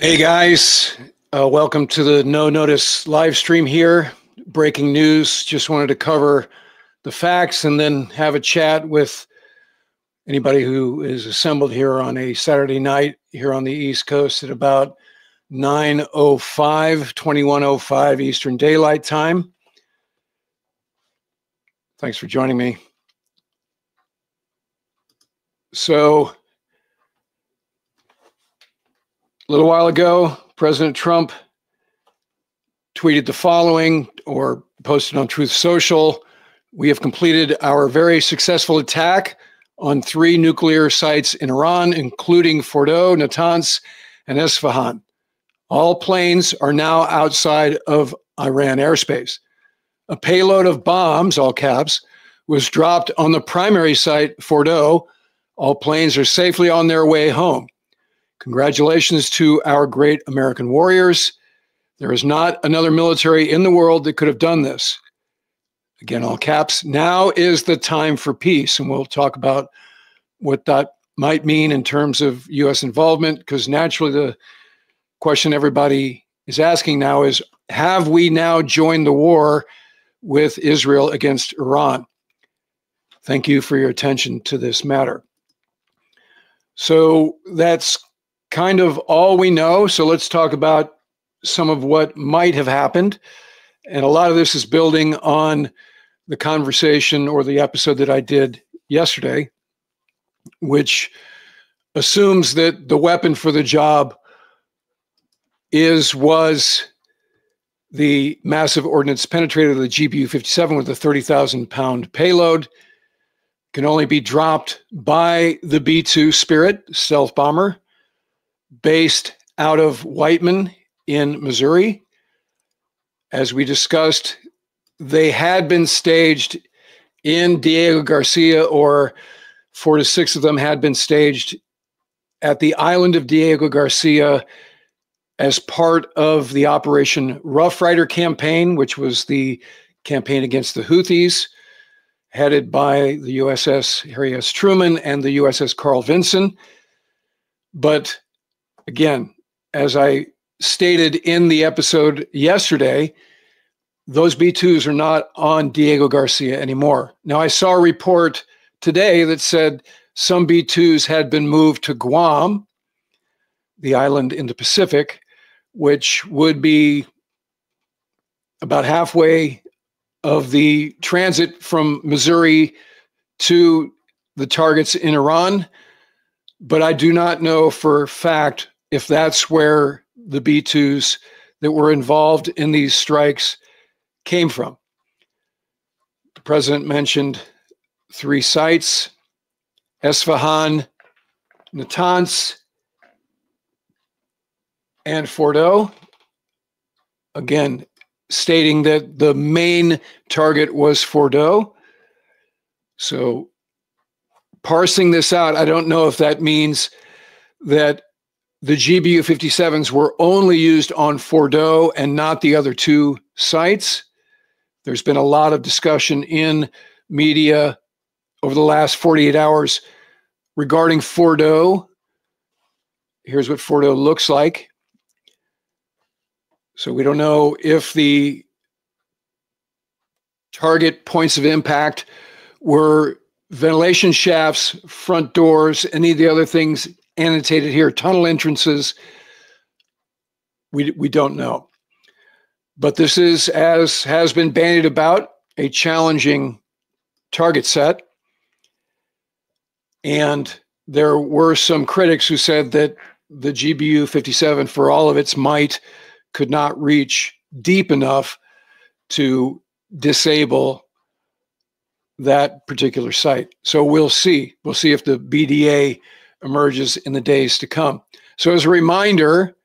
Hey guys, welcome to the No Notice live stream here. Breaking news. Just wanted to cover the facts and then have a chat with anybody who is assembled here on a Saturday night here on the East Coast at about 9:05, 21:05 Eastern Daylight Time. Thanks for joining me. So, a little while ago, President Trump tweeted the following or posted on Truth Social. We have completed our very successful attack on 3 nuclear sites in Iran, including Fordow, Natanz, and Esfahan. All planes are now outside of Iran airspace. A payload of bombs, all caps, was dropped on the primary site, Fordow. All planes are safely on their way home. Congratulations to our great American warriors. There is not another military in the world that could have done this. Again, all caps. Now is the time for peace. And we'll talk about what that might mean in terms of U.S. involvement, because naturally the question everybody is asking now is, have we now joined the war with Israel against Iran? Thank you for your attention to this matter. So that's kind of all we know. So let's talk about some of what might have happened. And a lot of this is building on the conversation or the episode that I did yesterday, which assumes that the weapon for the job was the massive ordnance penetrator, the GBU-57 with a 30,000-pound payload. Can only be dropped by the B-2 Spirit stealth bomber based out of Whiteman in Missouri. As we discussed, they had been staged in Diego Garcia, or 4 to 6 of them had been staged at the island of Diego Garcia as part of the Operation Rough Rider campaign, which was the campaign against the Houthis, headed by the USS Harry S. Truman and the USS Carl Vinson. But again, as I stated in the episode yesterday, those B-2s are not on Diego Garcia anymore. Now, I saw a report today that said some B-2s had been moved to Guam, the island in the Pacific, which would be about halfway of the transit from Missouri to the targets in Iran. But I do not know for a fact if that's where the B-2s that were involved in these strikes came from. The president mentioned 3 sites: Esfahan, Natanz, and Fordow. Again, stating that the main target was Fordow. So parsing this out, I don't know if that means that the GBU-57s were only used on Fordow and not the other 2 sites. There's been a lot of discussion in media over the last 48 hours regarding Fordow. Here's what Fordow looks like. So we don't know if the target points of impact were ventilation shafts, front doors, any of the other things annotated here, tunnel entrances. We don't know. But this is, as has been bandied about, a challenging target set. And there were some critics who said that the GBU-57, for all of its might, could not reach deep enough to disable that particular site. So we'll see. We'll see if the BDA emerges in the days to come. So as a reminder,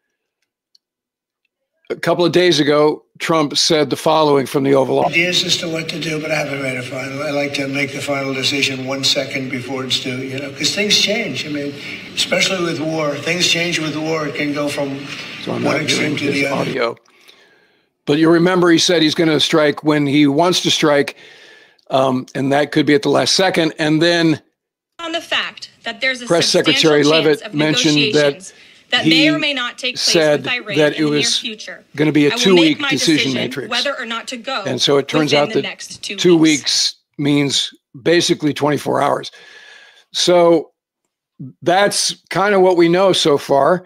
a couple of days ago, Trump said the following from the Oval Office. Ideas as to what to do, but I haven't made a final. I like to make the final decision 1 second before it's due, because things change. I mean, especially with war, things change with war. It can go from one extreme to the other. Audio. But you remember he said he's going to strike when he wants to strike, and that could be at the last second. And then on the fact that there's a Press Secretary Leavitt mentioned that that may or may not take place with Iran that in the near was future. Going to be a 2-week decision matrix. Whether or not to go. And so it turns out that next 2 weeks means basically 24 hours. So that's kind of what we know so far.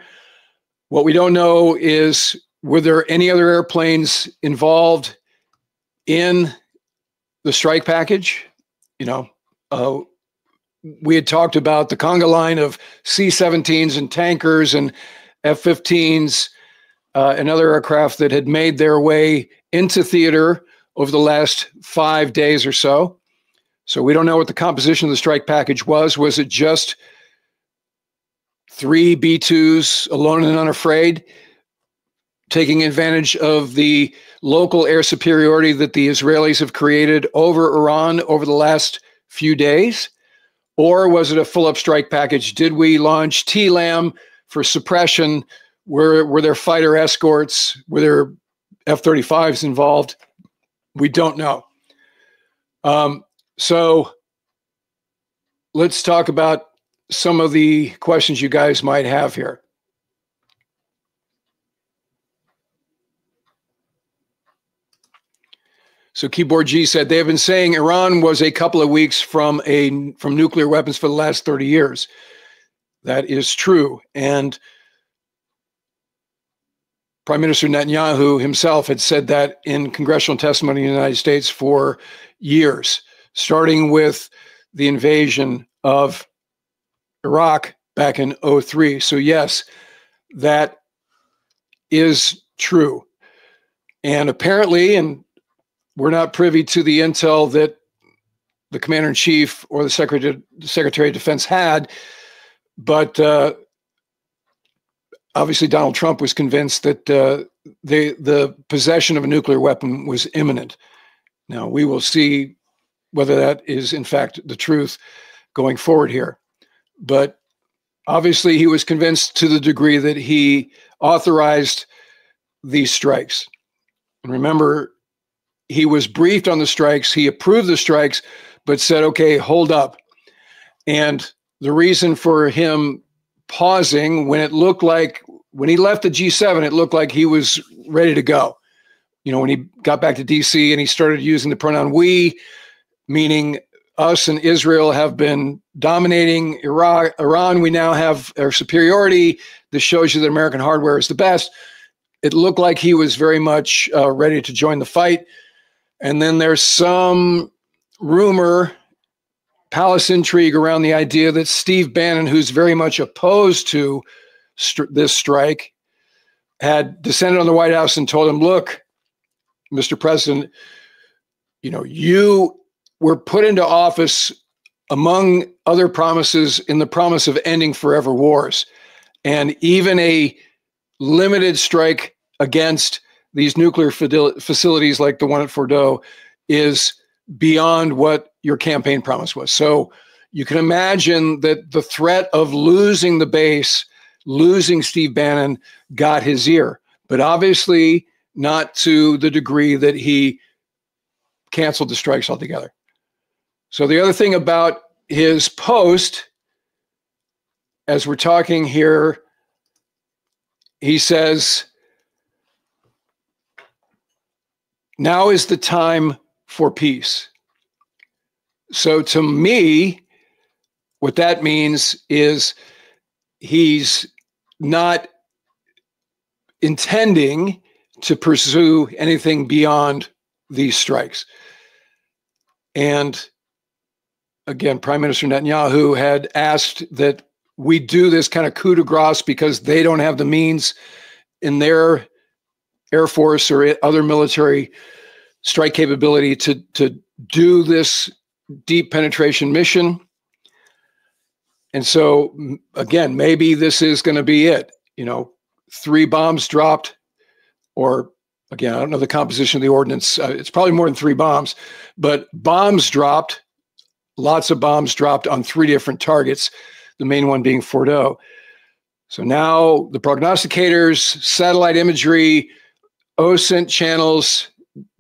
What we don't know is, were there any other airplanes involved in the strike package? You know, we had talked about the conga line of C-17s and tankers and F-15s and other aircraft that had made their way into theater over the last 5 days or so. So we don't know what the composition of the strike package was. Was it just 3 B-2s, alone and unafraid, taking advantage of the local air superiority that the Israelis have created over Iran over the last few days? Or was it a full-up strike package? Did we launch TLAM for suppression? Were there fighter escorts? Were there F-35s involved? We don't know. So let's talk about some of the questions you guys might have here. So Keyboard G said, they have been saying Iran was a couple of weeks from nuclear weapons for the last 30 years. That is true. And Prime Minister Netanyahu himself had said that in congressional testimony in the United States for years, starting with the invasion of Iraq back in 2003. So yes, that is true. And apparently, and we're not privy to the intel that the commander-in-chief or the Secretary of Defense had, but obviously Donald Trump was convinced that the possession of a nuclear weapon was imminent. Now, we will see whether that is, in fact, the truth going forward here. But obviously, he was convinced to the degree that he authorized these strikes. And remember, he was briefed on the strikes. He approved the strikes, but said, okay, hold up. And the reason for him pausing, when he left the G7, it looked like he was ready to go. You know, when he got back to DC and he started using the pronoun we, meaning us and Israel have been dominating Iran. We now have our superiority. This shows you that American hardware is the best. It looked like he was very much ready to join the fight. And then there's some rumor, palace intrigue around the idea that Steve Bannon, who's very much opposed to this strike, had descended on the White House and told him, look, Mr. President, you know, you were put into office among other promises in the promise of ending forever wars. And even a limited strike against these nuclear facilities like the one at Fordo is beyond what your campaign promise was. So you can imagine that the threat of losing the base, losing Steve Bannon, got his ear, but obviously not to the degree that he canceled the strikes altogether. So the other thing about his post, as we're talking here, he says, now is the time for peace. So to me, what that means is he's not intending to pursue anything beyond these strikes. And again, Prime Minister Netanyahu had asked that we do this kind of coup de grace because they don't have the means in their Air Force or other military strike capability to do this deep penetration mission. And so, again, maybe this is going to be it. You know, 3 bombs dropped, or again, I don't know the composition of the ordnance. It's probably more than 3 bombs, but bombs dropped, lots of bombs dropped on 3 different targets, the main one being Fordo. So now the prognosticators, satellite imagery, OSINT channels,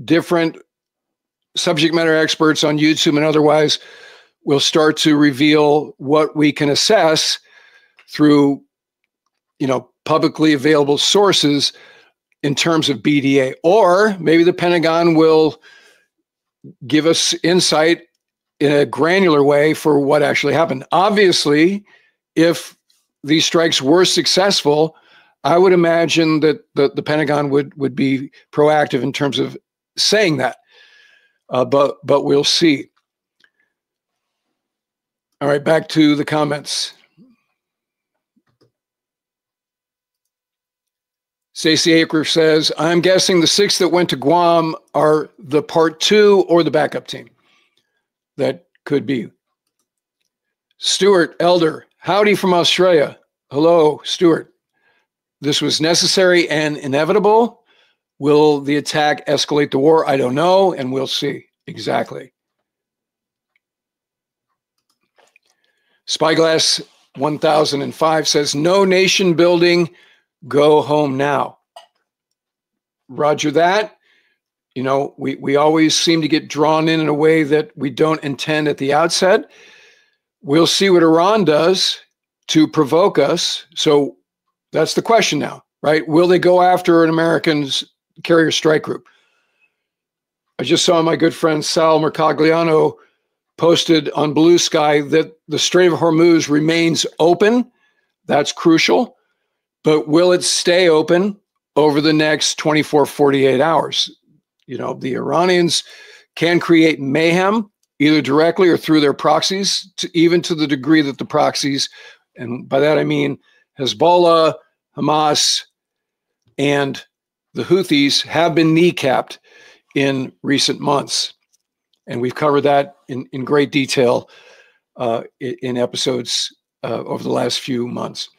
different subject matter experts on YouTube and otherwise will start to reveal what we can assess through publicly available sources in terms of BDA, or maybe the Pentagon will give us insight in a granular way for what actually happened. Obviously, if these strikes were successful, I would imagine that the Pentagon would be proactive in terms of saying that, but we'll see. All right, back to the comments. Stacey Aker says, I'm guessing the 6 that went to Guam are the part 2 or the backup team. That could be. Stuart Elder, howdy from Australia. Hello, Stuart. This was necessary and inevitable. Will the attack escalate the war? I don't know, and we'll see. Exactly. Spyglass 1005 says, no nation building, go home now. Roger that. We always seem to get drawn in a way that we don't intend at the outset. We'll see what Iran does to provoke us. So that's the question now, right? Will they go after an American carrier strike group? I just saw my good friend Sal Mercogliano posted on Blue Sky that the Strait of Hormuz remains open. That's crucial. But will it stay open over the next 24, 48 hours? The Iranians can create mayhem either directly or through their proxies, even to the degree that the proxies, and by that I mean Hezbollah, Hamas, and the Houthis, have been kneecapped in recent months. And we've covered that in great detail in episodes over the last few months.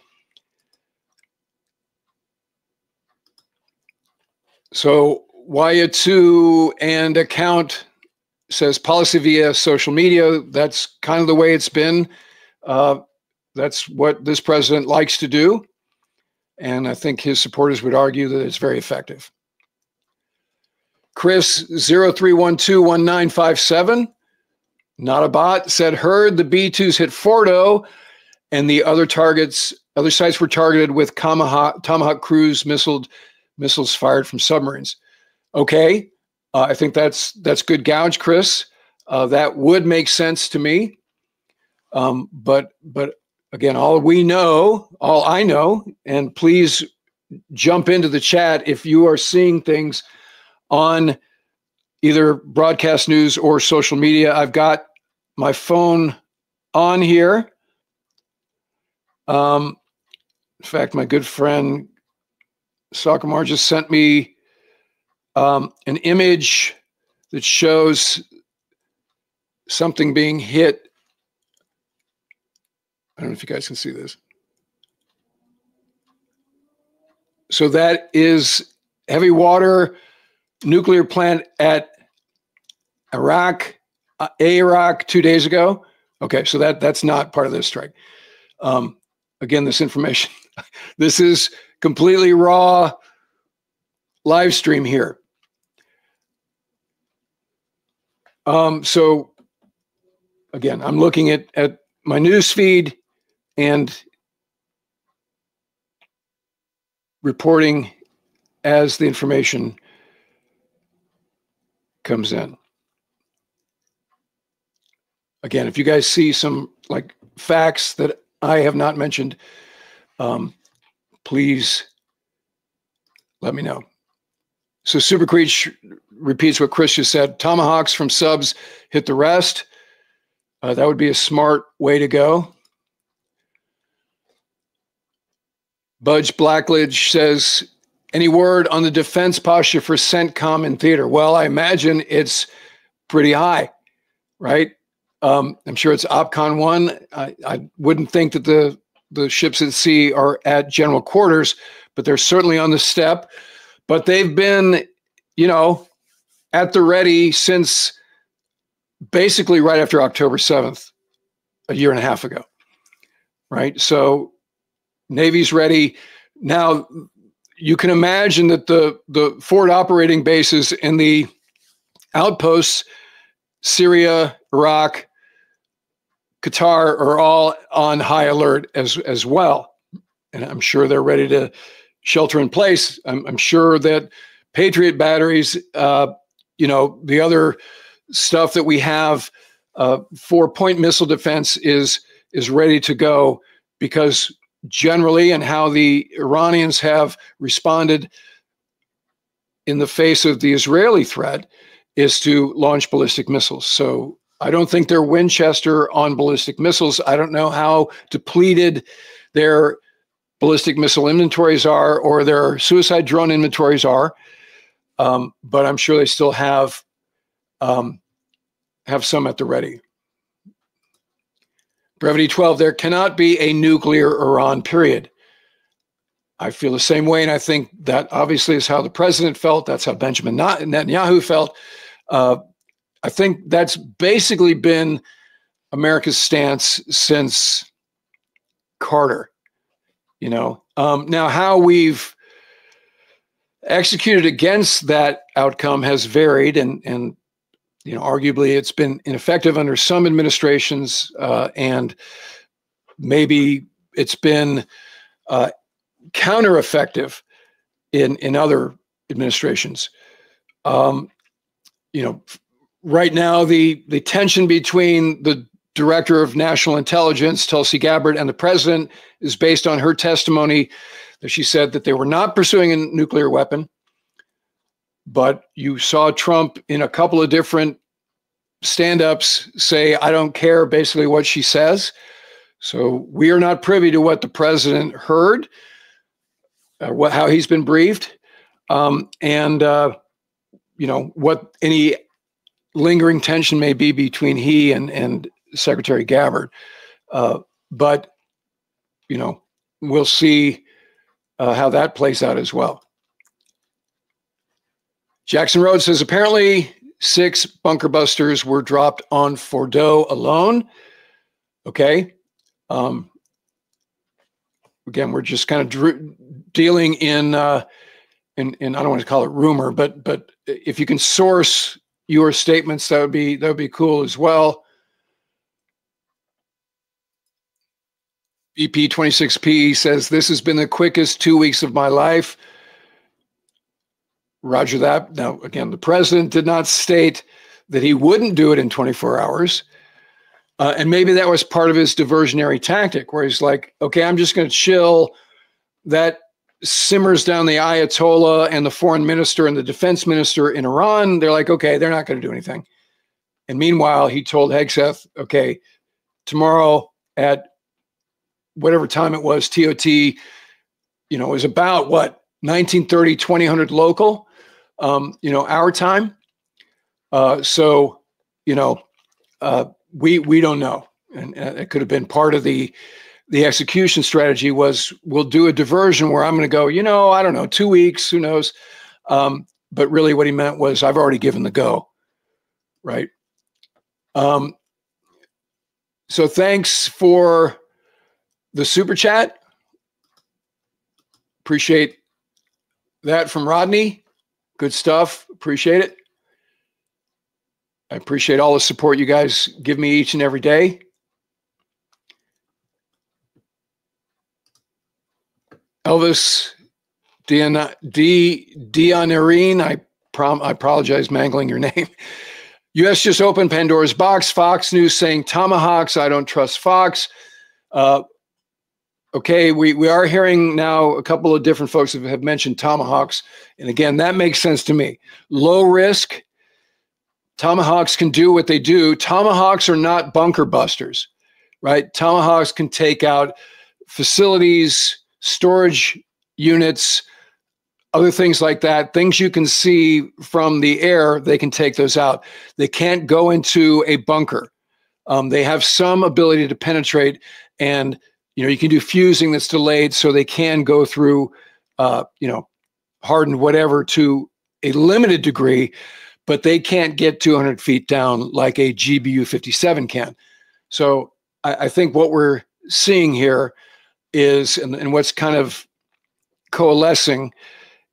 So Waya2 and account says policy via social media. That's kind of the way it's been. That's what this president likes to do. And I think his supporters would argue that it's very effective. Chris 03121957, not a bot, said, heard the B-2s hit Fordo and the other sites were targeted with Tomahawk cruise missiles fired from submarines. Okay, I think that's good gouge, Chris. That would make sense to me. But again, all I know, and please jump into the chat if you are seeing things on either broadcast news or social media. I've got my phone on here. In fact, my good friend Sakamar just sent me an image that shows something being hit. I don't know if you guys can see this. So that is heavy water nuclear plant at Iraq 2 days ago. Okay, so that's not part of this strike. Again, this information, this is completely raw live stream here. So again, I'm looking at my news feed and reporting as the information comes in. Again, if you guys see some facts that I have not mentioned, please let me know. So Super Creech repeats what Chris just said. Tomahawks from subs hit the rest. That would be a smart way to go. Budge Blackledge says, any word on the defense posture for CENTCOM in theater? Well, I imagine it's pretty high, right? I'm sure it's OPCON 1. I wouldn't think that the ships at sea are at general quarters, but they're certainly on the step. But they've been, at the ready since basically right after October 7th, a year and a half ago, right? So Navy's ready. Now, you can imagine that the forward operating bases in the outposts, Syria, Iraq, Qatar, are all on high alert as well. and I'm sure they're ready to shelter in place. I'm sure that Patriot batteries, the other stuff that we have for point missile defense is ready to go, because generally, and how the Iranians have responded in the face of the Israeli threat, is to launch ballistic missiles. So I don't think they're Winchester on ballistic missiles. I don't know how depleted their ballistic missile inventories are, or their suicide drone inventories are. But I'm sure they still have some at the ready. Brevity 12, there cannot be a nuclear Iran, period. I feel the same way, and I think that obviously is how the president felt. That's how Benjamin Netanyahu felt. I think that's basically been America's stance since Carter. Now how we've executed against that outcome has varied, and arguably it's been ineffective under some administrations, and maybe it's been counter-effective in other administrations. Right now, the tension between the Director of National Intelligence, Tulsi Gabbard, and the president is based on her testimony that she said that they were not pursuing a nuclear weapon. But you saw Trump in a couple of different stand-ups say, I don't care, basically what she says. So we are not privy to what the president heard, how he's been briefed, and what any lingering tension may be between he and Secretary Gabbard. But we'll see how that plays out as well. Jackson Road says, apparently 6 bunker busters were dropped on Fordo alone. Okay. Again, we're just kind of dealing in I don't want to call it rumor, but if you can source your statements, that would be cool as well. BP26P says, this has been the quickest 2 weeks of my life. Roger that. Now, again, the president did not state that he wouldn't do it in 24 hours. And maybe that was part of his diversionary tactic, where he's like, okay, I'm just going to chill. That simmers down the Ayatollah and the foreign minister and the defense minister in Iran. They're like, okay, they're not going to do anything. And meanwhile, he told Hegseth, okay, tomorrow at whatever time it was, TOT, it was about what, 1930, 2000 local, our time. So, we don't know. And it could have been part of the execution strategy was, we'll do a diversion where I'm going to go, I don't know, 2 weeks, who knows? But really what he meant was, I've already given the go, right? So thanks for the super chat. Appreciate that from Rodney. Good stuff. Appreciate it. I appreciate all the support you guys give me each and every day. Elvis Dionarine, I apologize mangling your name. U.S. just opened Pandora's box. Fox News saying tomahawks. I don't trust Fox. Okay, we are hearing now a couple of different folks have mentioned tomahawks. And again, that makes sense to me. Low risk. Tomahawks can do what they do. Tomahawks are not bunker busters, right? Tomahawks can take out facilities, storage units, other things like that. Things you can see from the air, they can take those out. They can't go into a bunker. They have some ability to penetrate, and you can do fusing that's delayed, so they can go through, hardened whatever to a limited degree, but they can't get 200 feet down like a GBU-57 can. So I think what we're seeing here is, and what's kind of coalescing,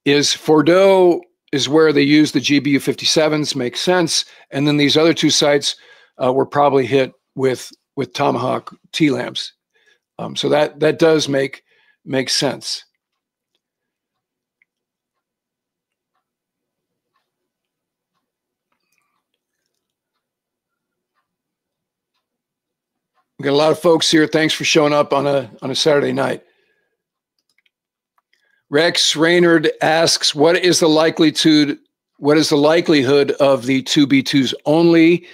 is Fordo is where they use the GBU-57s, makes sense, and then these other 2 sites were probably hit with Tomahawk T-LAMs. So that does make makes sense. We got a lot of folks here. Thanks for showing up on a Saturday night. Rex Raynard asks, what is the likelihood of the 2B2s only?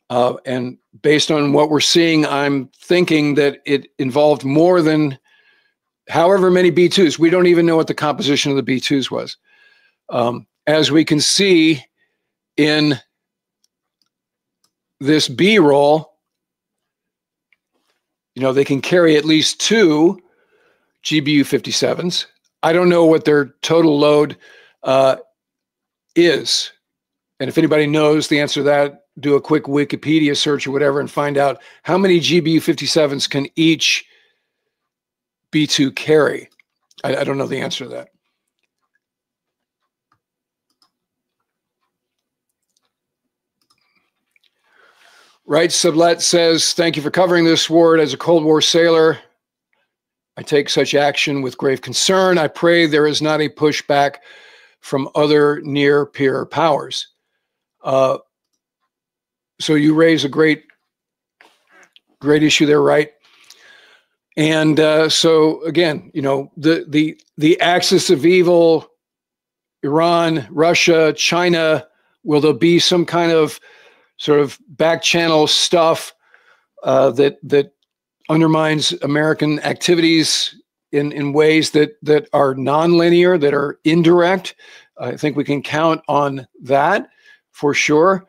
And based on what we're seeing, I'm thinking that it involved more than however many B2s. We don't even know what the composition of the B2s was. As we can see in this B-roll, they can carry at least 2 GBU-57s. I don't know what their total load is. And if anybody knows the answer to that, do a quick Wikipedia search or whatever and find out how many GBU-57s can each B2 carry. I don't know the answer to that. Right, Sublet says, thank you for covering this, Ward. As a Cold War sailor, I take such action with grave concern. I pray there is not a pushback from other near-peer powers. So you raise a great issue there, right? And so again, the axis of evil, Iran, Russia, China, will there be some kind of sort of back channel stuff that undermines American activities in ways that are nonlinear, that are indirect? I think we can count on that for sure.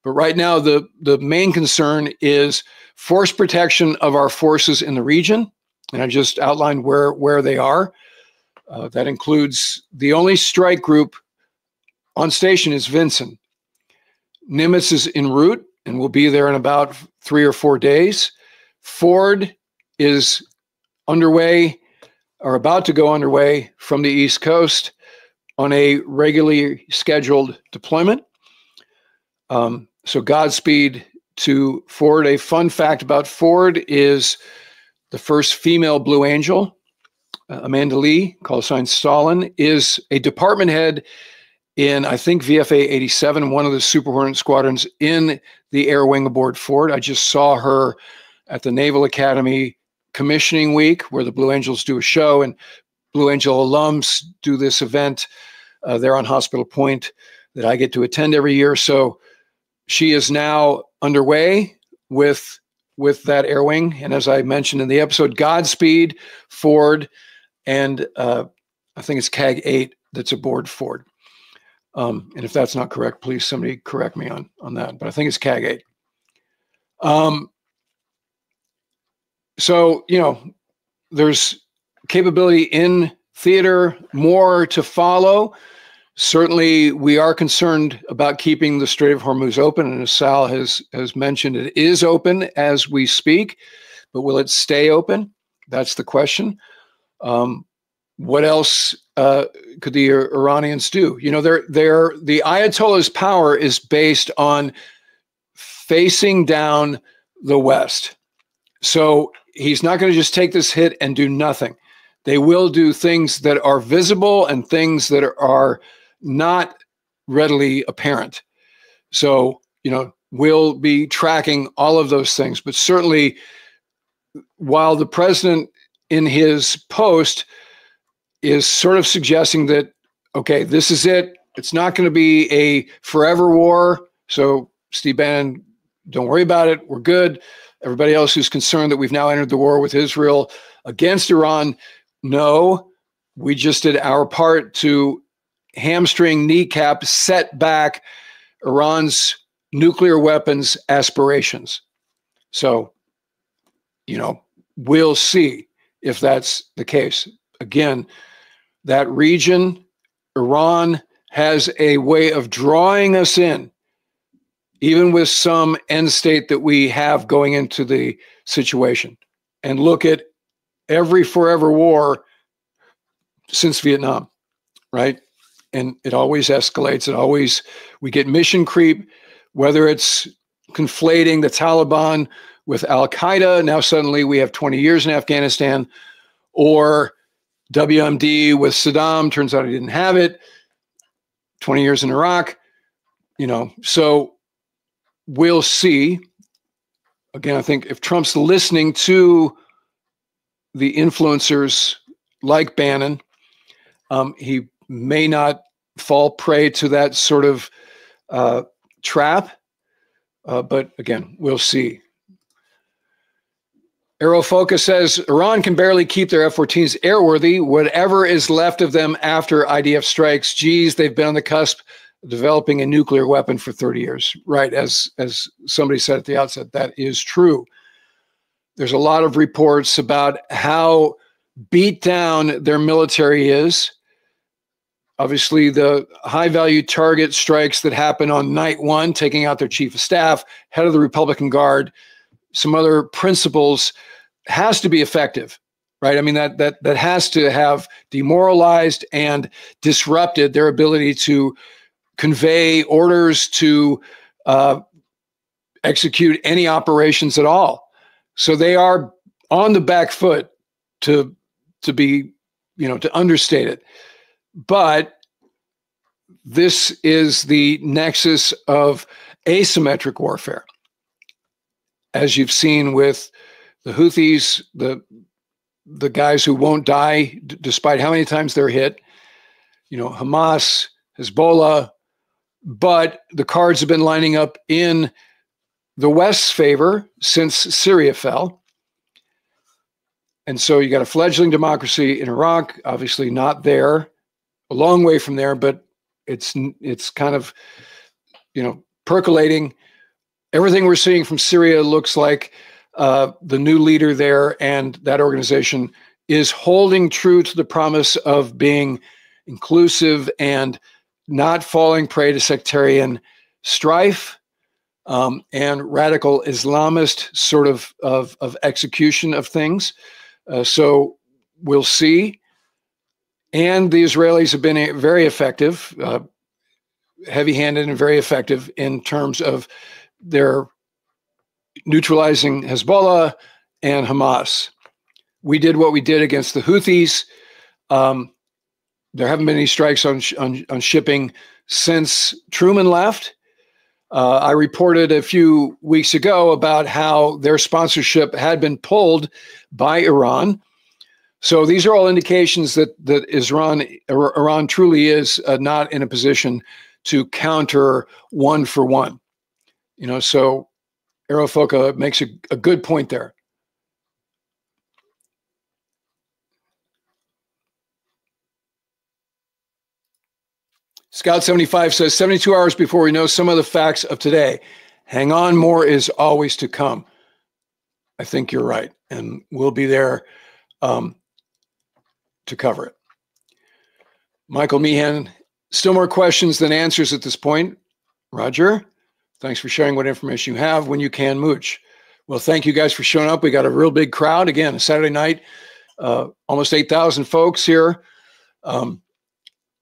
But right now, the main concern is force protection of our forces in the region. And I just outlined where they are. That includes the only strike group on station is Vinson. Nimitz is en route and will be there in about 3 or 4 days. Ford is underway or about to go underway from the East Coast on a regularly scheduled deployment. So Godspeed to Ford. A fun fact about Ford is the first female Blue Angel, Amanda Lee, call sign Stalin, is a department head in, I think, VFA 87, one of the Super Hornet squadrons in the air wing aboard Ford. I just saw her at the Naval Academy commissioning week where the Blue Angels do a show, and Blue Angel alums do this event there on Hospital Point that I get to attend every year. So she is now underway with that air wing. And as I mentioned in the episode, Godspeed, Ford, and I think it's CAG 8 that's aboard Ford. And if that's not correct, please somebody correct me on that. But I think it's CAG 8. So, there's capability in theater, more to follow. Certainly, we are concerned about keeping the Strait of Hormuz open. And as Sal has mentioned, it is open as we speak. But will it stay open? That's the question. What else could the Iranians do? The Ayatollah's power is based on facing down the West. So he's not going to just take this hit and do nothing. They will do things that are visible and things that are not readily apparent. So, we'll be tracking all of those things. But certainly, while the president in his post is sort of suggesting that, okay, this is it. It's not going to be a forever war. So, Steve Bannon, don't worry about it. We're good. Everybody else who's concerned that we've now entered the war with Israel against Iran, no, we just did our part to hamstring, kneecap, set back Iran's nuclear weapons aspirations. So, we'll see if that's the case. Again, that region, Iran, has a way of drawing us in, even with some end state that we have going into the situation. And look at every forever war since Vietnam, right? And it always escalates. We get mission creep, whether it's conflating the Taliban with Al-Qaeda. Now suddenly we have 20 years in Afghanistan, or WMD with Saddam. Turns out he didn't have it. 20 years in Iraq, so we'll see. Again, I think if Trump's listening to the influencers like Bannon, he may not fall prey to that sort of trap. But again, we'll see. Aerofoca says Iran can barely keep their F-14s airworthy. Whatever is left of them after IDF strikes, geez, they've been on the cusp of developing a nuclear weapon for 30 years. Right, as somebody said at the outset, that is true. There's a lot of reports about how beat down their military is. Obviously, the high-value target strikes that happen on night one, taking out their chief of staff, head of the Republican Guard, some other principles, has to be effective, right? I mean, that has to have demoralized and disrupted their ability to convey orders, to execute any operations at all. So they are on the back foot, to be, to understate it. But this is the nexus of asymmetric warfare. As you've seen with the Houthis, the guys who won't die despite how many times they're hit, Hamas, Hezbollah, but the cards have been lining up in the West's favor since Syria fell. And so you got a fledgling democracy in Iraq, obviously not there, a long way from there, but it's kind of, percolating. Everything we're seeing from Syria looks like the new leader there and that organization is holding true to the promise of being inclusive and not falling prey to sectarian strife and radical Islamist sort of execution of things. So we'll see. And the Israelis have been very effective, heavy-handed and very effective in terms of their neutralizing Hezbollah and Hamas. We did what we did against the Houthis. There haven't been any strikes on shipping since Truman left. I reported a few weeks ago about how their sponsorship had been pulled by Iran. So these are all indications that Iran truly is not in a position to counter one for one. So Aerofoca makes a good point there. Scout 75 says 72 hours before we know some of the facts of today. Hang on, more is always to come. I think you're right, and we'll be there to cover it. Michael Meehan, still more questions than answers at this point. Roger, thanks for sharing what information you have when you can, Mooch. Well, thank you guys for showing up. We got a real big crowd. Again, Saturday night, almost 8,000 folks here.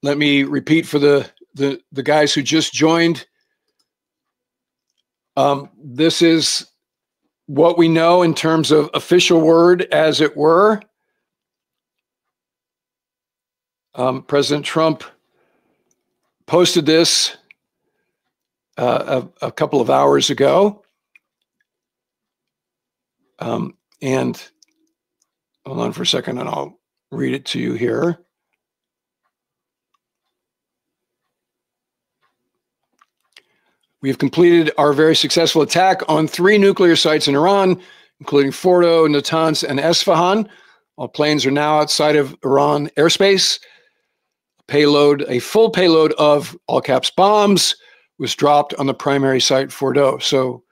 Let me repeat for the guys who just joined. This is what we know in terms of official word, as it were. President Trump posted this a couple of hours ago. And hold on for a second, and I'll read it to you here. We have completed our very successful attack on 3 nuclear sites in Iran, including Fordo, Natanz, and Esfahan. All planes are now outside of Iran airspace. A full payload of all caps bombs was dropped on the primary site, Fordo. So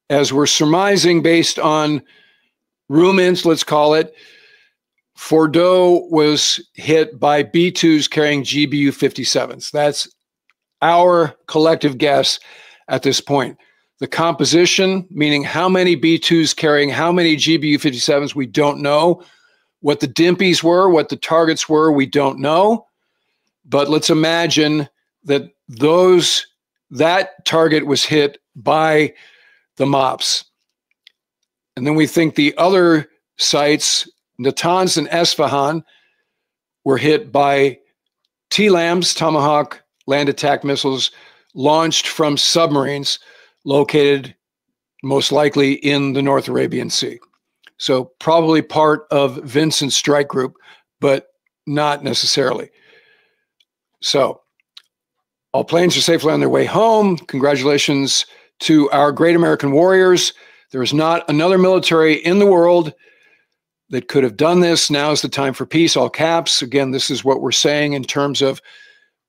as we're surmising based on rumors, let's call it, Fordo was hit by B-2s carrying GBU-57s. That's our collective guess at this point. The composition, meaning how many B-2s carrying how many GBU-57s, we don't know. What the DIMPs were, what the targets were, we don't know. But let's imagine that that target was hit by the MOPS. And then we think the other sites Natanz and Esfahan were hit by TLAMs, Tomahawk land attack missiles, launched from submarines located most likely in the North Arabian Sea. So probably part of Vincent's strike group, but not necessarily. So all planes are safely on their way home. Congratulations to our great American warriors. There is not another military in the world that could have done this. Now is the time for peace, all caps. Again, this is what we're saying in terms of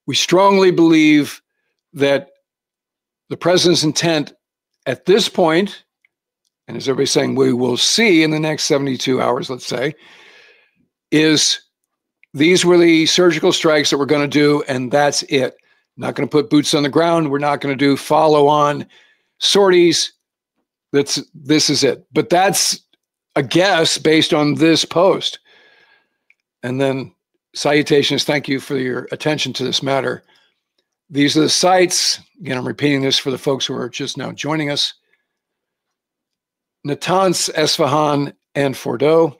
we strongly believe that the president's intent at this point, and as everybody's saying, we will see in the next 72 hours, let's say, is these were the surgical strikes that we're going to do, and that's it. Not going to put boots on the ground. We're not going to do follow-on sorties. This is it. But that's a guess based on this post. And then salutations, thank you for your attention to this matter. These are the sites. Again, I'm repeating this for the folks who are just now joining us. Natanz, Esfahan, and Fordo.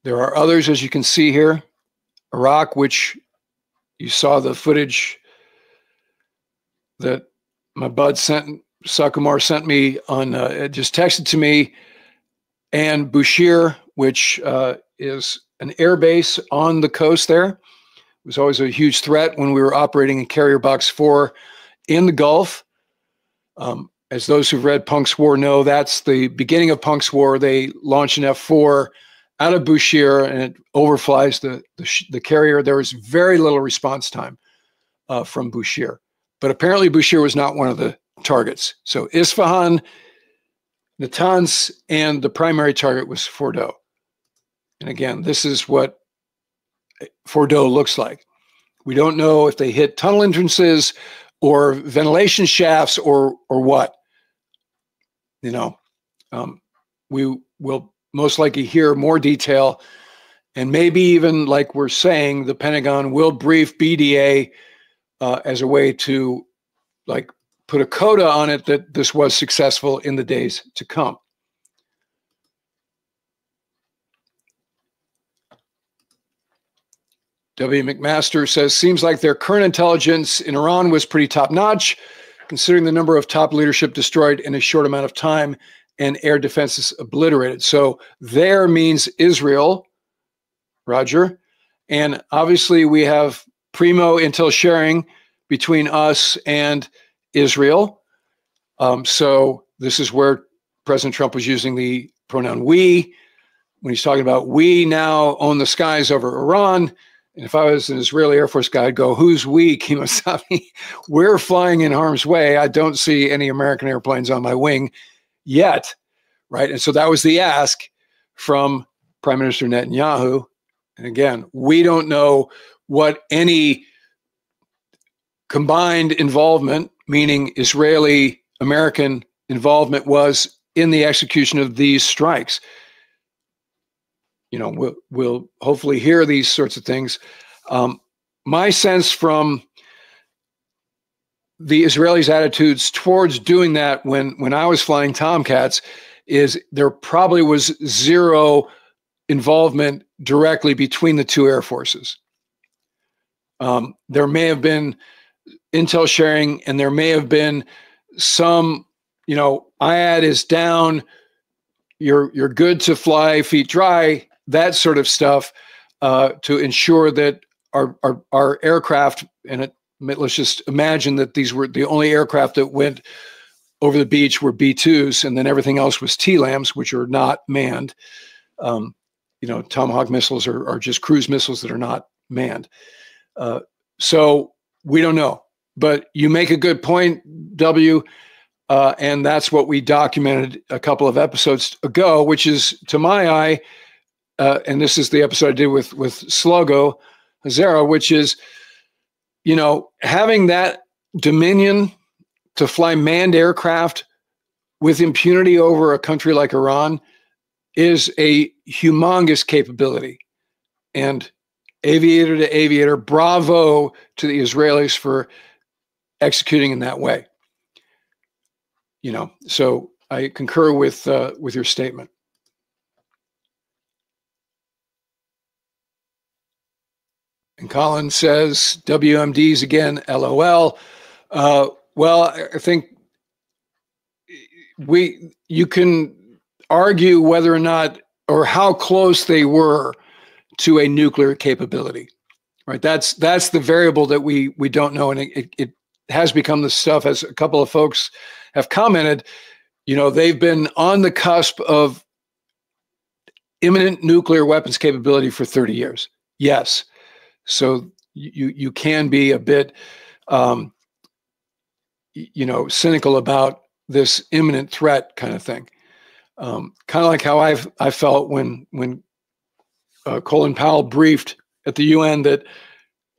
There are others, as you can see here. Iraq, which you saw the footage that my bud Sakumar sent me on, just texted to me, and Bushehr, which is an air base on the coast there. It was always a huge threat when we were operating in Carrier Box 4 in the Gulf. As those who've read Punk's War know, that's the beginning of Punk's War. They launch an F-4 out of Bushehr, and it overflies the carrier. There was very little response time from Bushehr. But apparently Bushehr was not one of the targets. So Isfahan, Natanz, and the primary target was Fordo. And again, this is what Fordo looks like. We don't know if they hit tunnel entrances or ventilation shafts or what. You know, we will most likely hear more detail, and maybe even, like we're saying, the Pentagon will brief BDA as a way to like put a coda on it that this was successful in the days to come. W. McMaster says, seems like their current intelligence in Iran was pretty top-notch, considering the number of top leadership destroyed in a short amount of time and air defenses obliterated. So there means Israel, Roger. And obviously we have primo intel sharing between us and Israel. So this is where President Trump was using the pronoun we, when he's talking about we now own the skies over Iran. And if I was an Israeli Air Force guy, I'd go, who's we, Kemosabe? We're flying in harm's way. I don't see any American airplanes on my wing yet, right? And so that was the ask from Prime Minister Netanyahu. And again, we don't know what any combined involvement, meaning Israeli-American involvement, was in the execution of these strikes. You know, we'll hopefully hear these sorts of things. My sense from the Israelis' attitudes towards doing that when I was flying Tomcats is there probably was zero involvement directly between the two air forces. There may have been intel sharing, and there may have been some, you know, IAD is down, you're good to fly, feet dry, that sort of stuff, to ensure that our aircraft, and let's just imagine that these were the only aircraft that went over the beach were B-2s, and then everything else was TLAMs, which are not manned. You know, Tomahawk missiles are just cruise missiles that are not manned. So we don't know, but you make a good point, W, and that's what we documented a couple of episodes ago, which is, to my eye, and this is the episode I did with Slogo Hazara, which is, you know, having that dominion to fly manned aircraft with impunity over a country like Iran is a humongous capability. And aviator to aviator, bravo to the Israelis for executing in that way. You know, so I concur with your statement. And Colin says, WMDs again, LOL. Well, I think you can argue whether or not, or how close they were to a nuclear capability, right? That's the variable that we don't know. And it has become the stuff, as a couple of folks have commented, they've been on the cusp of imminent nuclear weapons capability for 30 years. Yes. So you can be a bit, cynical about this imminent threat kind of thing. Kind of like how I felt when Colin Powell briefed at the UN that,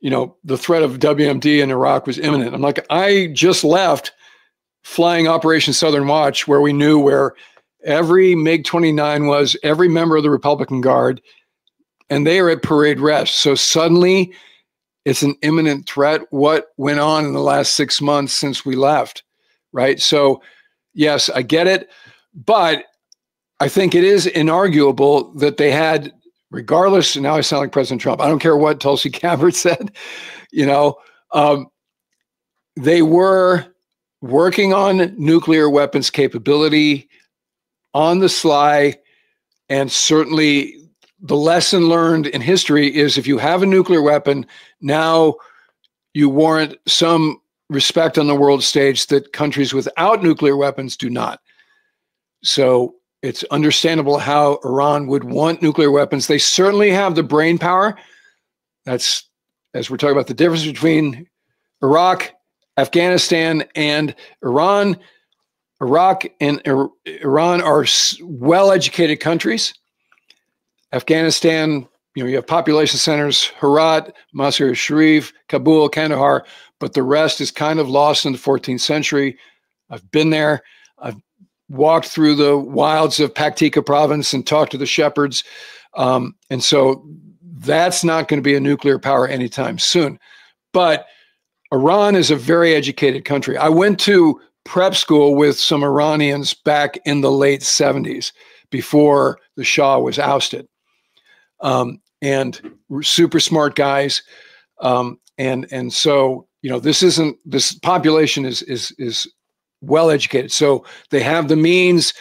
the threat of WMD in Iraq was imminent. I'm like, I just left flying Operation Southern Watch, where we knew where every MiG-29 was, every member of the Republican Guard, and they are at parade rest. So suddenly it's an imminent threat. What went on in the last 6 months since we left, right? So yes, I get it, but I think it is inarguable that they had, regardless, and now I sound like President Trump, I don't care what Tulsi Gabbard said, they were working on nuclear weapons capability on the sly. And certainly the lesson learned in history is if you have a nuclear weapon, now you warrant some respect on the world stage that countries without nuclear weapons do not. So it's understandable how Iran would want nuclear weapons. They certainly have the brain power. That's, as we're talking about the difference between Iraq, Afghanistan, and Iran. Iraq and Iran are well-educated countries. Afghanistan, you have population centers, Herat, Mazar-e Sharif, Kabul, Kandahar, but the rest is kind of lost in the 14th century. I've been there. I've walked through the wilds of Paktika province and talked to the shepherds. And so that's not going to be a nuclear power anytime soon. But Iran is a very educated country. I went to prep school with some Iranians back in the late 70s before the Shah was ousted. And super smart guys. And so, this population is well educated. So they have the means,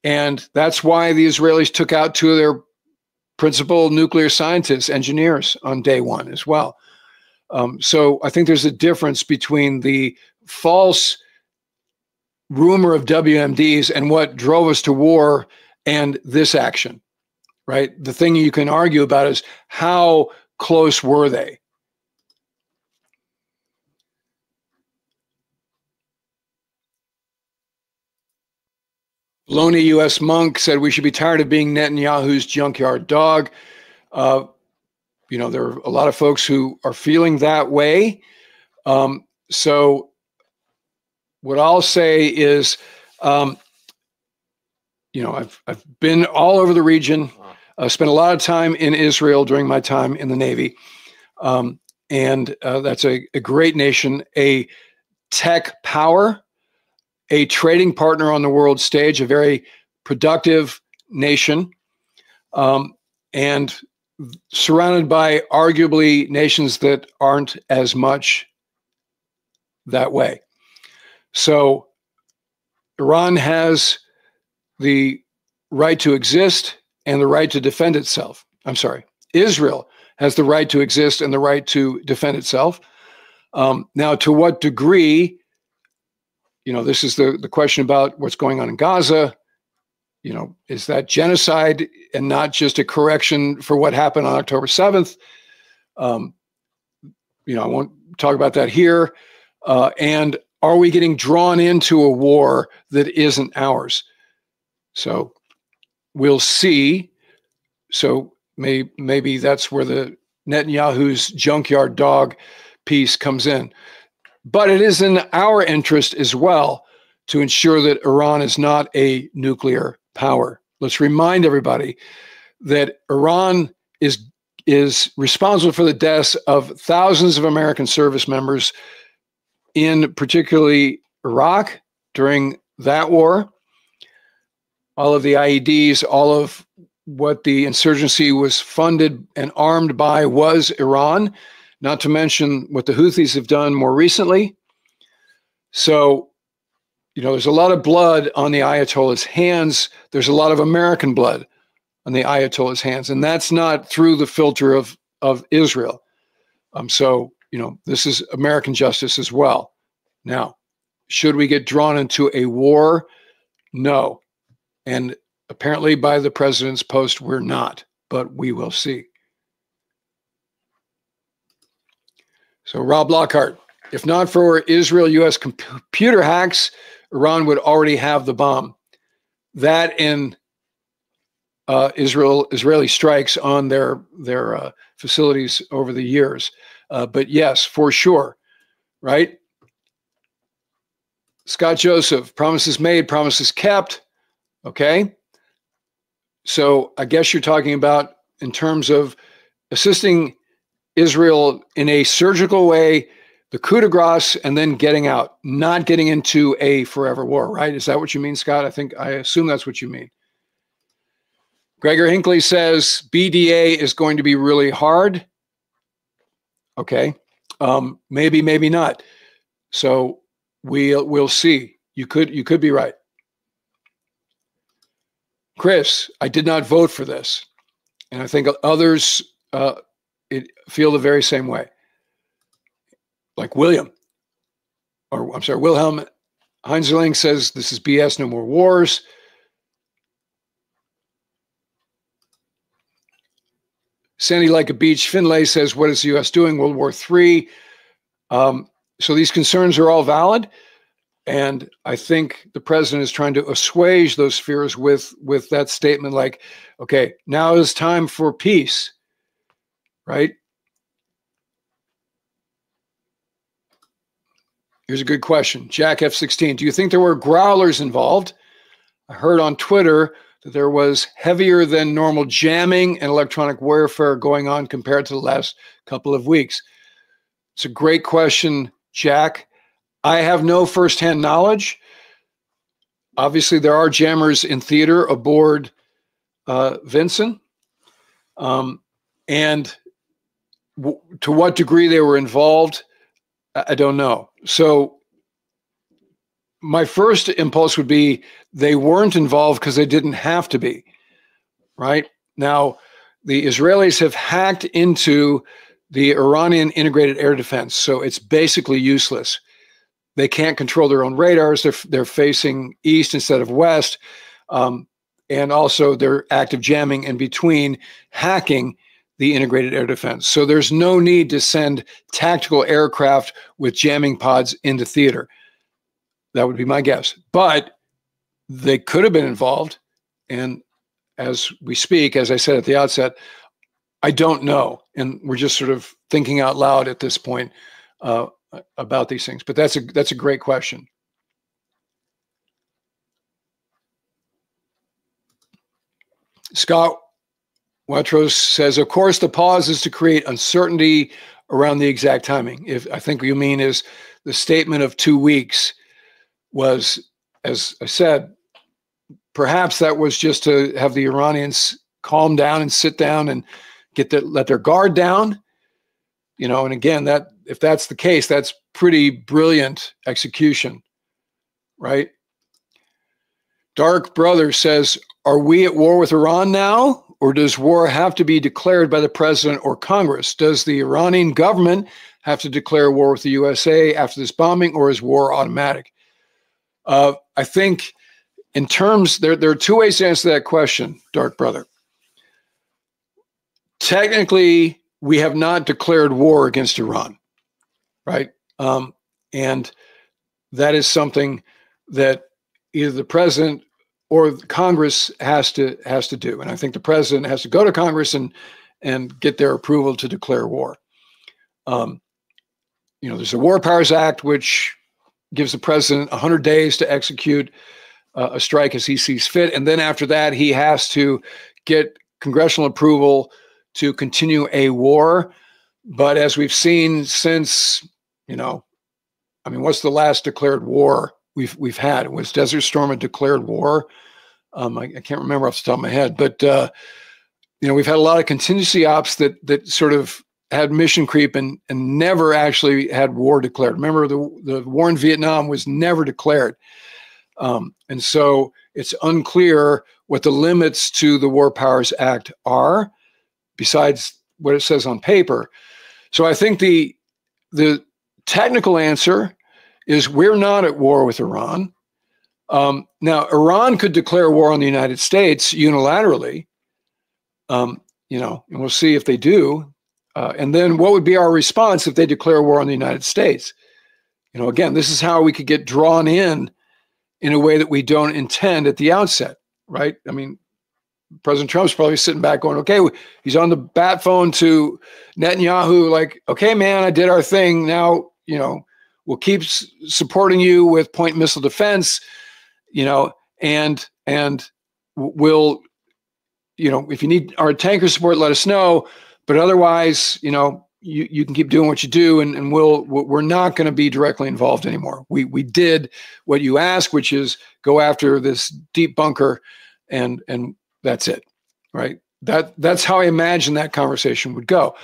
and that's why the Israelis took out two of their principal nuclear scientists, engineers, on day one as well. So I think there's a difference between the false rumor of WMDs and what drove us to war and this action, right? The thing you can argue about is how close were they? Lonely U.S. Monk said we should be tired of being Netanyahu's junkyard dog. There are a lot of folks who are feeling that way. So what I'll say is, I've been all over the region. Spent a lot of time in Israel during my time in the Navy. And that's a great nation, a tech power, a trading partner on the world stage, a very productive nation, and surrounded by arguably nations that aren't as much that way. So Iran has the right to exist and the right to defend itself. I'm sorry, Israel has the right to exist and the right to defend itself. Now, to what degree, this is the question about what's going on in Gaza. Is that genocide and not just a correction for what happened on October 7th? I won't talk about that here. And are we getting drawn into a war that isn't ours? So we'll see. So maybe that's where the Netanyahu's junkyard dog piece comes in. But it is in our interest as well to ensure that Iran is not a nuclear power. Let's remind everybody that Iran is responsible for the deaths of thousands of American service members in particularly Iraq during that war. All of the IEDs, all of what the insurgency was funded and armed by was Iran, not to mention what the Houthis have done more recently. So, there's a lot of blood on the Ayatollah's hands. There's a lot of American blood on the Ayatollah's hands, and that's not through the filter of Israel. So, this is American justice as well. Now, should we get drawn into a war? No. And apparently by the president's post, we're not, but we will see. So Rob Lockhart, if not for Israel-U.S. computer hacks, Iran would already have the bomb. That and Israeli strikes on their facilities over the years. But yes, for sure, right? Scott Joseph, promises made, promises kept. Okay. So I guess you're talking about in terms of assisting Israel in a surgical way, the coup de grace, and then getting out, not getting into a forever war, right? Is that what you mean, Scott? I assume that's what you mean. Gregor Hinckley says BDA is going to be really hard. Okay. Maybe, maybe not. So we'll see. You could be right. Chris, I did not vote for this. And I think others feel the very same way. Like Wilhelm Heinzling says this is BS, no more wars. Sandy Like a Beach Finlay says, what is the U.S. doing? World War III. So these concerns are all valid. And I think the president is trying to assuage those fears with that statement like, okay, now is time for peace, right? Here's a good question. Jack F16, do you think there were growlers involved? I heard on Twitter that there was heavier than normal jamming and electronic warfare going on compared to the last couple of weeks. It's a great question, Jack. I have no firsthand knowledge. Obviously, there are jammers in theater aboard Vincent. And to what degree they were involved, I don't know. So my first impulse would be they weren't involved because they didn't have to be, right? Now, the Israelis have hacked into the Iranian integrated air defense, so it's basically useless. They can't control their own radars. They're facing east instead of west. And also they're active jamming in between hacking the integrated air defense. So there's no need to send tactical aircraft with jamming pods into theater. That would be my guess. But they could have been involved. And as we speak, as I said at the outset, I don't know. And we're just sort of thinking out loud at this point about these things. But that's a great question. Scott Watros says, of course, the pause is to create uncertainty around the exact timing. If I think what you mean is the statement of 2 weeks was, as I said, perhaps that was just to have the Iranians calm down and sit down and let their guard down. You know, and again, that if that's the case, that's pretty brilliant execution, right? Dark Brother says, are we at war with Iran now? Or does war have to be declared by the president or Congress? Does the Iranian government have to declare war with the USA after this bombing, or is war automatic? I think in terms, there are two ways to answer that question, Dark Brother. Technically, we have not declared war against Iran, right? And that is something that either the president or Congress has to do. And I think the president has to go to Congress and get their approval to declare war. You know, there's a War Powers Act, which gives the president 100 days to execute a strike as he sees fit. And then after that, he has to get congressional approval to continue a war. But as we've seen since, you know, I mean, what's the last declared war we've had? Was Desert Storm a declared war? I can't remember off the top of my head, but we've had a lot of contingency ops that sort of had mission creep and never actually had war declared. Remember, the war in Vietnam was never declared. And so it's unclear what the limits to the War Powers Act are, besides what it says on paper. So I think the technical answer is we're not at war with Iran. Now, Iran could declare war on the United States unilaterally, and we'll see if they do. And then what would be our response if they declare war on the United States? Again, this is how we could get drawn in a way that we don't intend at the outset, right? I mean, President Trump's probably sitting back going, okay, he's on the bat phone to Netanyahu, like, okay, man, I did our thing. Now, we'll keep supporting you with point missile defense, and we'll, if you need our tanker support, let us know. But otherwise, you can keep doing what you do, and we're not going to be directly involved anymore. We did what you asked, which is go after this deep bunker, and that's it, right? That's how I imagine that conversation would go.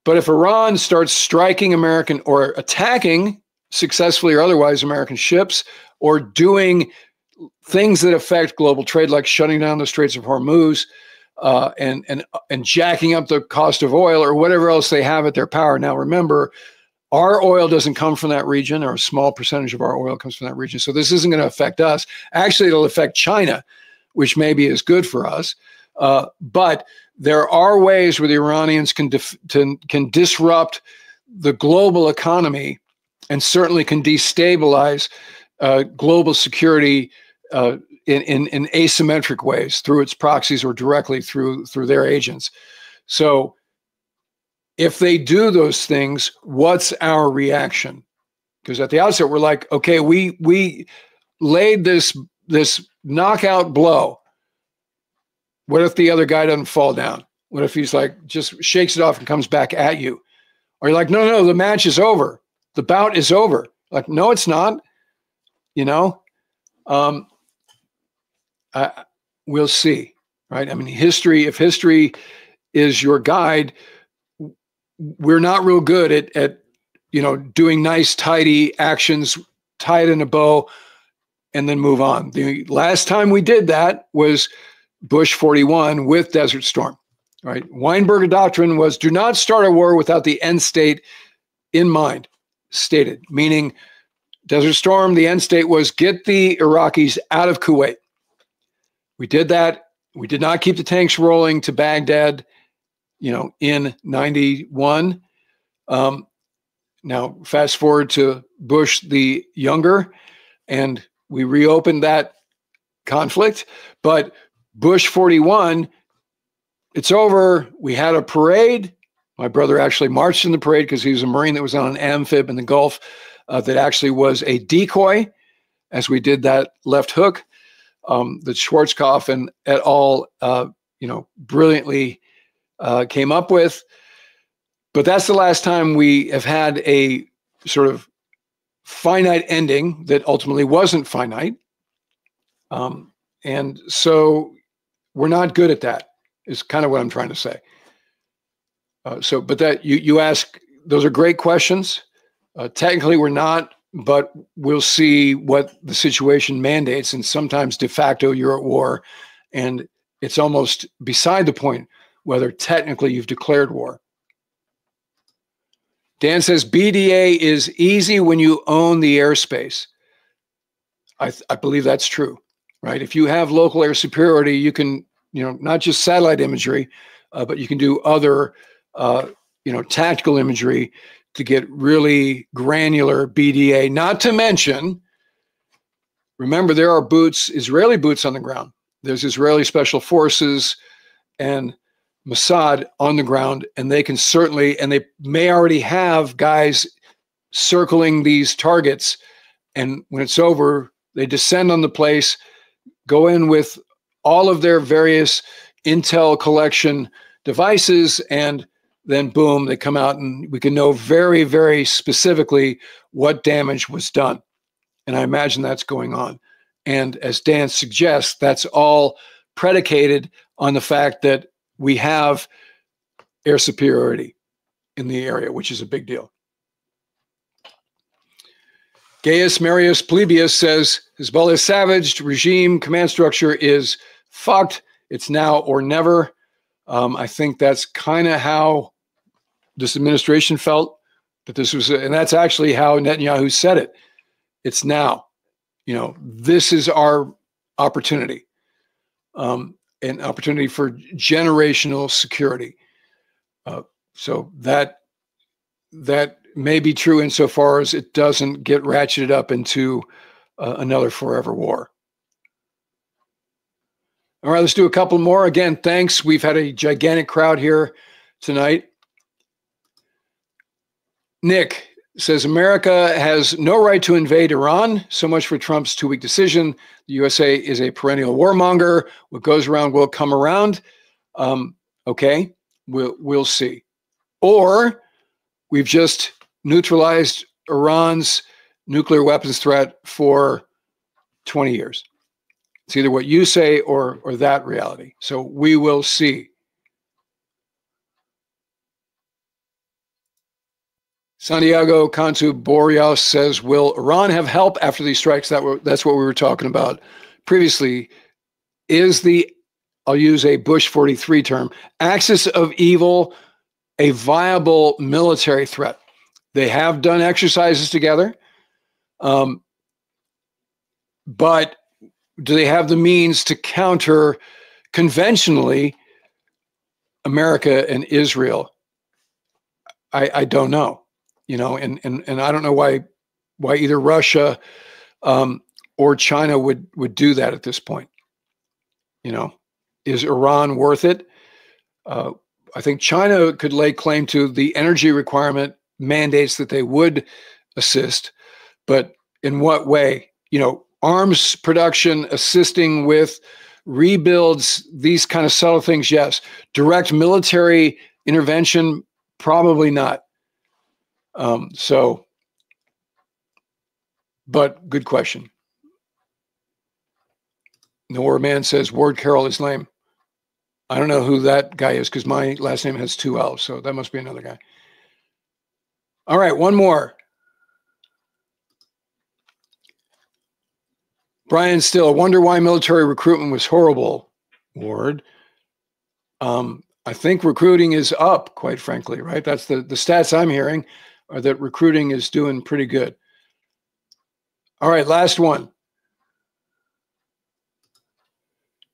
But if Iran starts striking American or attacking successfully or otherwise American ships, or doing things that affect global trade, like shutting down the Straits of Hormuz, and jacking up the cost of oil or whatever else they have at their power. Now, remember, our oil doesn't come from that region, or a small percentage of our oil comes from that region. So this isn't going to affect us. Actually, it'll affect China, which maybe is good for us. But there are ways where the Iranians can disrupt the global economy, and certainly can destabilize global security in asymmetric ways through its proxies or directly through their agents. So if they do those things, what's our reaction? Because at the outset, we're like, okay, we laid this knockout blow. What if the other guy doesn't fall down? What if he's like, just shakes it off and comes back at you? Or you're like, no, the match is over. The bout is over. Like, no, it's not. We'll see, right? I mean, if history is your guide, we're not real good at doing nice, tidy actions, tie it in a bow, and then move on. The last time we did that was Bush 41 with Desert Storm, right? Weinberger doctrine was do not start a war without the end state in mind, stated, meaning Desert Storm, the end state was get the Iraqis out of Kuwait. We did that. We did not keep the tanks rolling to Baghdad, in 91. Now, fast forward to Bush the Younger, and we reopened that conflict. But Bush 41, it's over. We had a parade. My brother actually marched in the parade because he was a Marine that was on an amphib in the Gulf that actually was a decoy, as we did that left hook that Schwarzkopf and et al. Brilliantly came up with. But that's the last time we have had a sort of finite ending that ultimately wasn't finite. And so we're not good at that, is kind of what I'm trying to say. But that you ask, those are great questions. Technically, we're not, but we'll see what the situation mandates. And sometimes de facto, you're at war, and it's almost beside the point whether technically you've declared war. Dan says BDA is easy when you own the airspace. I believe that's true, right? If you have local air superiority, you can, not just satellite imagery, but you can do other, tactical imagery to get really granular BDA. Not to mention, remember, there are Israeli boots on the ground. There's Israeli special forces and Mossad on the ground, and they can certainly, and they may already have guys circling these targets. And when it's over, they descend on the place, go in with all of their various intel collection devices, and then boom, they come out, and we can know very, very specifically what damage was done. And I imagine that's going on. And as Dan suggests, that's all predicated on the fact that we have air superiority in the area, which is a big deal. Gaius Marius Polybius says, Hezbollah's savaged regime command structure is fucked. It's now or never. I think that's kind of how this administration felt, that this was, and that's actually how Netanyahu said it. It's now. This is our opportunity, an opportunity for generational security. So that may be true insofar as it doesn't get ratcheted up into another forever war. All right, let's do a couple more. Again, thanks. We've had a gigantic crowd here tonight. Nick says, America has no right to invade Iran. So much for Trump's 2-week decision. The USA is a perennial warmonger. What goes around will come around. Okay, we'll see. Or we've just neutralized Iran's nuclear weapons threat for 20 years. It's either what you say or that reality. So we will see. Santiago Cantu Boreas says, will Iran have help after these strikes? That's what we were talking about previously. Is the, I'll use a Bush 43 term, axis of evil a viable military threat? They have done exercises together, but do they have the means to counter conventionally America and Israel? I don't know. And I don't know why either Russia or China would do that at this point. Is Iran worth it? I think China could lay claim to the energy requirement mandates that they would assist, but in what way? Arms production, assisting with rebuilds, these kind of subtle things, yes. Direct military intervention, probably not. But good question. Nowhere Man says Ward Carroll is lame. I don't know who that guy is because my last name has 2 L's, so that must be another guy. All right, one more. Brian Still, wonder why military recruitment was horrible, Ward. I think recruiting is up, quite frankly, right? That's the stats I'm hearing are that recruiting is doing pretty good. All right, last one.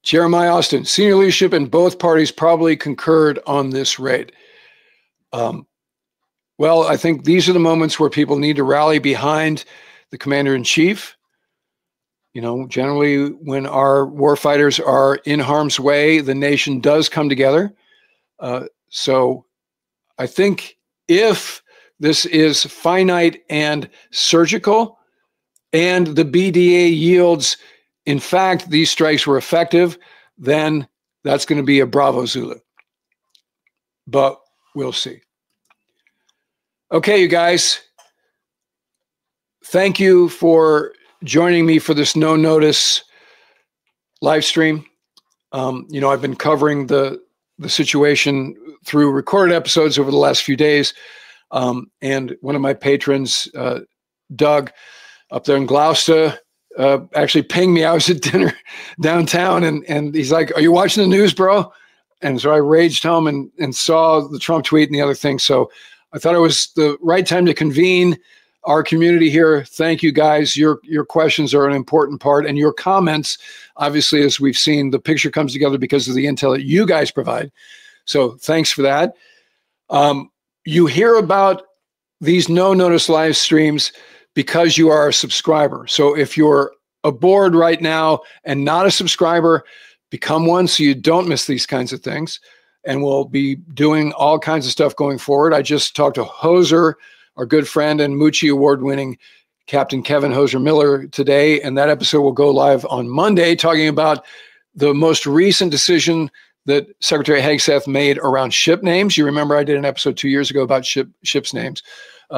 Jeremiah Austin, senior leadership in both parties probably concurred on this raid. Well, I think these are the moments where people need to rally behind the commander-in-chief. Generally when our warfighters are in harm's way, the nation does come together. So I think if this is finite and surgical and the BDA yields, in fact, these strikes were effective, then that's going to be a bravo Zulu. But we'll see. Okay, you guys. Thank you for joining me for this no notice live stream. I've been covering the situation through recorded episodes over the last few days. And one of my patrons, Doug, up there in Gloucester, actually pinged me. I was at dinner downtown and he's like, are you watching the news, bro? And so I raged home and saw the Trump tweet and the other thing. So I thought it was the right time to convene our community here. Thank you guys. Your questions are an important part, and your comments, obviously, as we've seen, the picture comes together because of the intel that you guys provide. So thanks for that. You hear about these no notice live streams because you are a subscriber. So if you're aboard right now and not a subscriber, become one so you don't miss these kinds of things. And we'll be doing all kinds of stuff going forward. I just talked to Hoser, our good friend and Moochie Award-winning Captain Kevin Hoser Miller today, and that episode will go live on Monday, talking about the most recent decision that Secretary Hegseth made around ship names. You remember I did an episode 2 years ago about ships names.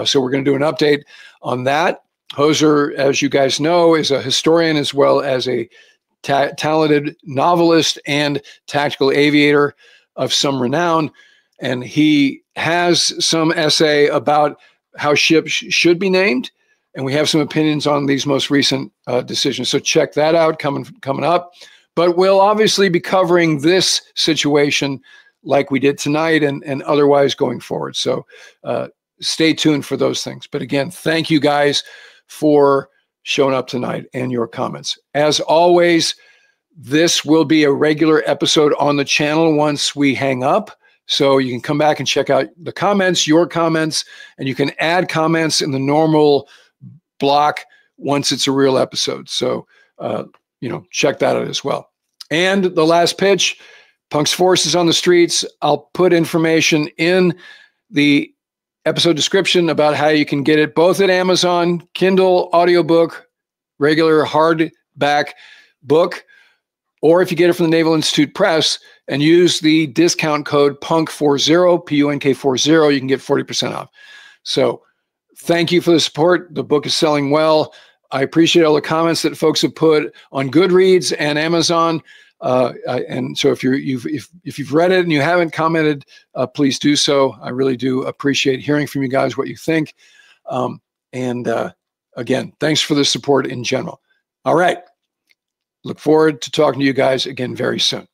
So we're going to do an update on that. Hoser, as you guys know, is a historian as well as a talented novelist and tactical aviator. of some renown, and he has some essay about how ships should be named, and we have some opinions on these most recent decisions. So check that out coming up. But we'll obviously be covering this situation like we did tonight and otherwise going forward. So stay tuned for those things. But again, thank you guys for showing up tonight and your comments. As always, this will be a regular episode on the channel once we hang up. So you can come back and check out the comments, your comments, and you can add comments in the normal block once it's a real episode. So, check that out as well. And the last pitch, Punk's Force is on the streets. I'll put information in the episode description about how you can get it both at Amazon, Kindle, audiobook, regular hardback book, or if you get it from the Naval Institute Press and use the discount code PUNK40, PUNK40, you can get 40% off. So thank you for the support. The book is selling well. I appreciate all the comments that folks have put on Goodreads and Amazon. And so if you've read it and you haven't commented, please do so. I really do appreciate hearing from you guys what you think. Again, thanks for the support in general. All right. Look forward to talking to you guys again very soon.